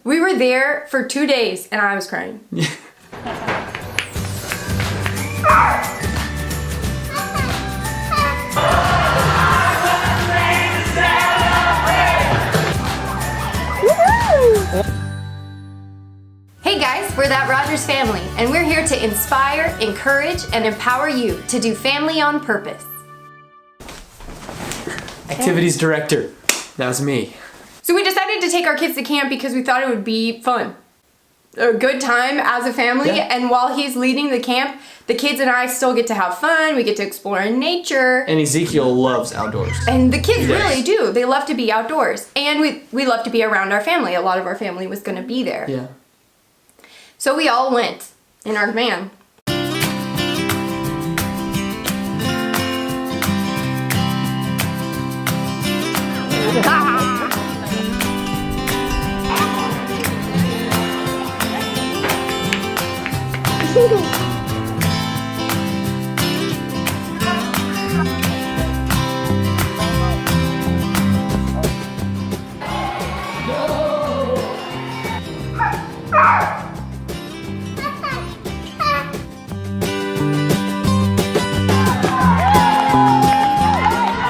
We were there for 2 days and I was crying. Hey guys, we're That Rogers Family, and we're here to inspire, encourage, and empower you to do family on purpose. Activities director, that was me. So we decided to take our kids to camp because we thought it would be fun. A good time as a family, and while he's leading the camp, the kids and I still get to have fun, we get to explore in nature. And Ezekiel loves outdoors. And the kids really do. They love to be outdoors. And we love to be around our family. A lot of our family was going to be there. Yeah. So we all went in our van.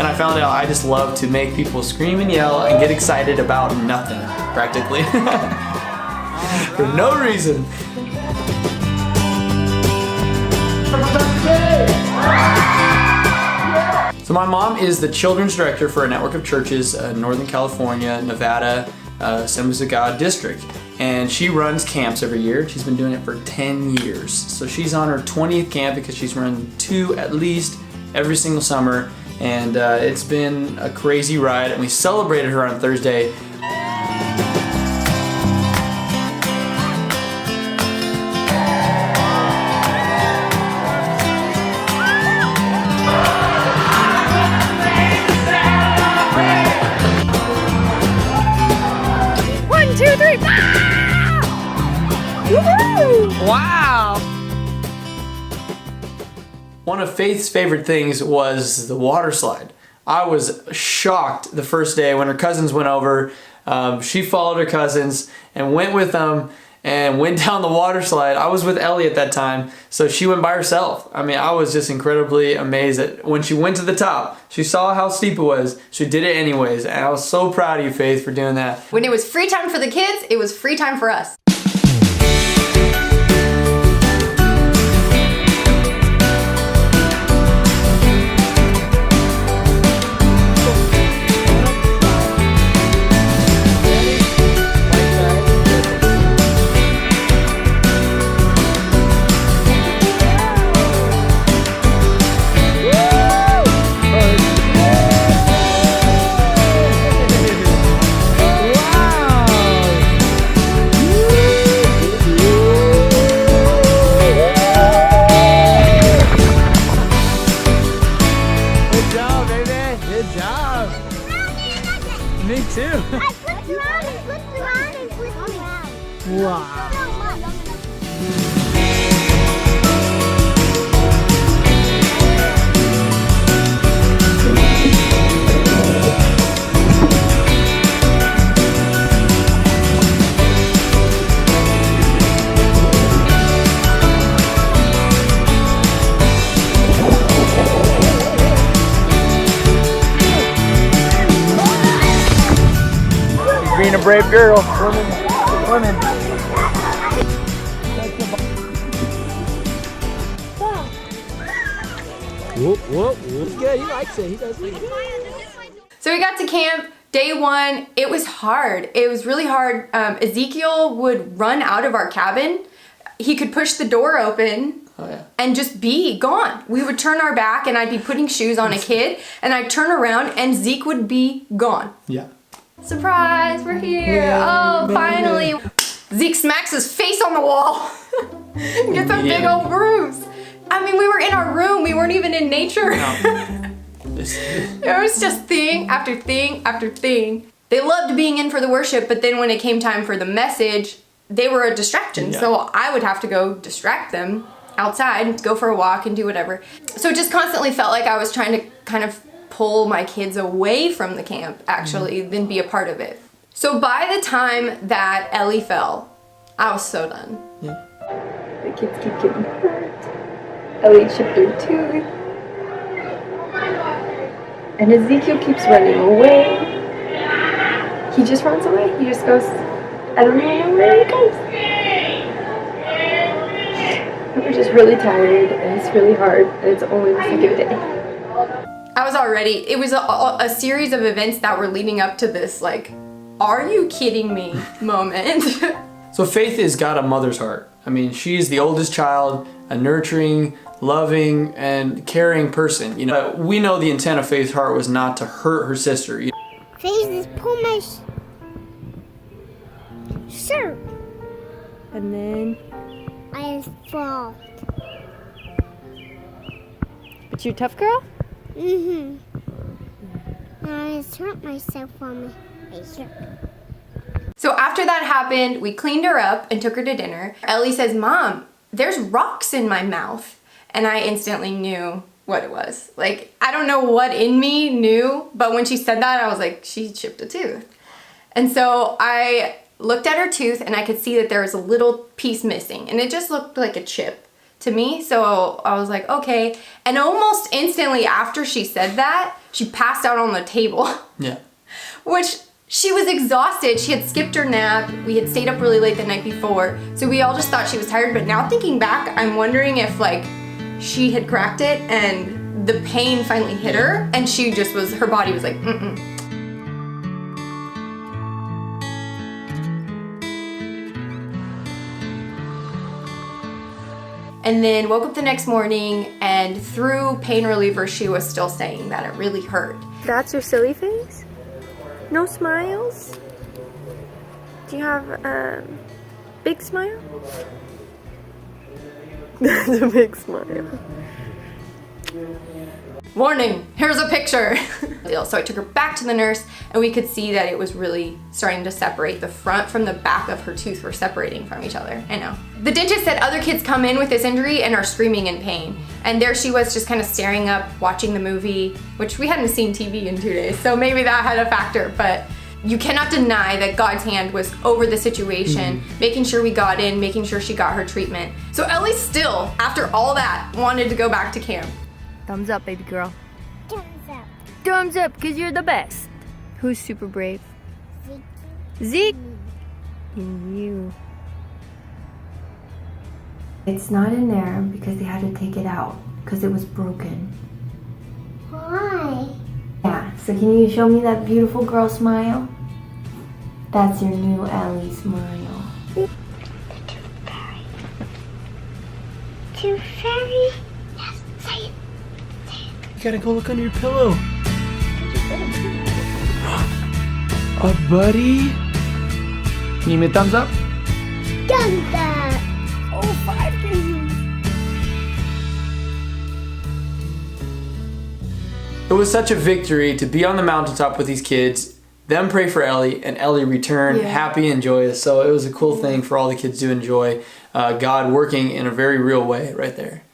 I found out I just love to make people scream and yell and get excited about nothing, practically. For no reason. So my mom is the children's director for a network of churches in Northern California, Nevada, Assemblies of God district. And she runs camps every year. She's been doing it for 10 years. So she's on her 20th camp because she's run 2 at least every single summer. And it's been a crazy ride, and we celebrated her on Thursday. One, two, three! Woohoo! Wow! One of Faith's favorite things was the water slide. I was shocked the first day when her cousins went over. She followed her cousins and went with them and went down the water slide. I was with Ellie at that time, so she went by herself. I mean, I was just incredibly amazed that when she went to the top, she saw how steep it was. She did it anyways, and I was so proud of you, Faith, for doing that. When it was free time for the kids, it was free time for us. Me too. I flipped around and flipped around and flipped around. Wow. Being a brave girl, swimming. Whoop, whoop, whoop. Good, he likes it. He does like it. So we got to camp, day 1. It was hard. It was really hard. Ezekiel would run out of our cabin. He could push the door open. Oh, yeah. And just be gone. We would turn our back and I'd be putting shoes on a kid and I'd turn around and Zeke would be gone. Yeah. Surprise, we're here. Yeah, oh, finally. Zeke smacks his face on the wall. Gets a big old bruise. I mean, we were in our room. We weren't even in nature. No. It was just thing after thing after thing. They loved being in for the worship, but then when it came time for the message, they were a distraction. Yeah. So I would have to go distract them outside, go for a walk and do whatever. So it just constantly felt like I was trying to kind of pull my kids away from the camp, actually, than be a part of it. So by the time that Ellie fell, I was so done. Yeah. The kids keep getting hurt. Ellie chipped her tooth. And Ezekiel keeps running away. He just runs away. He just goes, I don't even know where he goes. We're just really tired and it's really hard and it's only the second day. I was already, it was a series of events that were leading up to this, like, are you kidding me moment. So Faith has got a mother's heart. I mean, she's the oldest child, a nurturing, loving, and caring person. You know, we know the intent of Faith's heart was not to hurt her sister. Faith is pull my shirt. And then, I fall. but you a tough girl? Mm-hmm. I just hurt myself on my shirt. So after that happened, we cleaned her up and took her to dinner. Ellie says, Mom, there's rocks in my mouth. And I instantly knew what it was. Like, I don't know what in me knew, but when she said that, I was like, she chipped a tooth. And so I looked at her tooth and I could see that there was a little piece missing. And it just looked like a chip to me. So I was like, okay. And almost instantly after she said that, she passed out on the table. Yeah. Which, she was exhausted. She had skipped her nap. We had stayed up really late the night before. So we all just thought she was tired. But now thinking back, I'm wondering if like she had cracked it and the pain finally hit her and she just was, her body was like, mm-mm. And then woke up the next morning and through pain reliever, she was still saying that it really hurt. That's your silly face? No smiles? Do you have a big smile? That's a big smile. Warning, here's a picture. So I took her back to the nurse and we could see that it was really starting to separate. The front from the back of her tooth were separating from each other. I know. The dentist said other kids come in with this injury and are screaming in pain. And there she was just kind of staring up, watching the movie, which we hadn't seen TV in 2 days. So maybe that had a factor, but you cannot deny that God's hand was over the situation, making sure we got in, making sure she got her treatment. So Ellie still, after all that, wanted to go back to camp. Thumbs up, baby girl. Thumbs up. Thumbs up, because you're the best. Who's super brave? Zeke. And you. It's not in there because they had to take it out because it was broken. Why? Yeah, so can you show me that beautiful girl smile? That's your new Ellie smile. Too fairy. Yes, say it. You gotta go look under your pillow. Oh, buddy. Can you give me a thumbs up? Thumbs up. Oh, 5 kisses. It was such a victory to be on the mountaintop with these kids, them pray for Ellie, and Ellie return happy and joyous. So it was a cool thing for all the kids to enjoy God working in a very real way right there.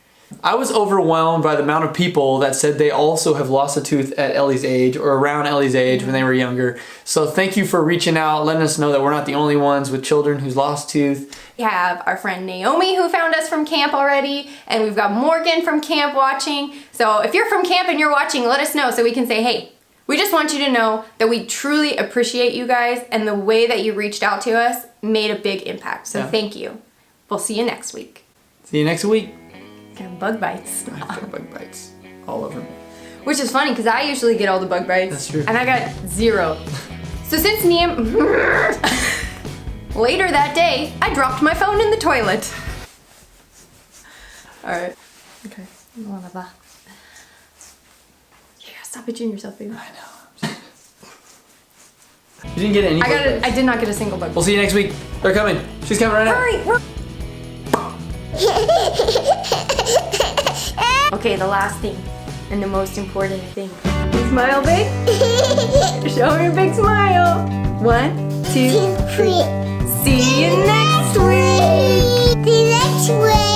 I was overwhelmed by the amount of people that said they also have lost a tooth at Ellie's age or around Ellie's age when they were younger. So thank you for reaching out, letting us know that we're not the only ones with children who's lost tooth. We have our friend Naomi who found us from camp already, and we've got Morgan from camp watching. So if you're from camp and you're watching, let us know so we can say, hey, we just want you to know that we truly appreciate you guys and the way that you reached out to us made a big impact. So thank you. We'll see you next week. See you next week. Got bug bites. I got bug bites all over me. Which is funny because I usually get all the bug bites. That's true. And I got 0. So since later that day, I dropped my phone in the toilet. Alright. Okay. Yeah, stop itching yourself, baby. I know. You didn't get any bug bites. I did not get a single bug bite. We'll see you next week. They're coming. She's coming right now. Hurry! Okay, the last thing and the most important thing. You smile, babe? Show me your big smile. 1, 2, 3. See you next week. See you next week.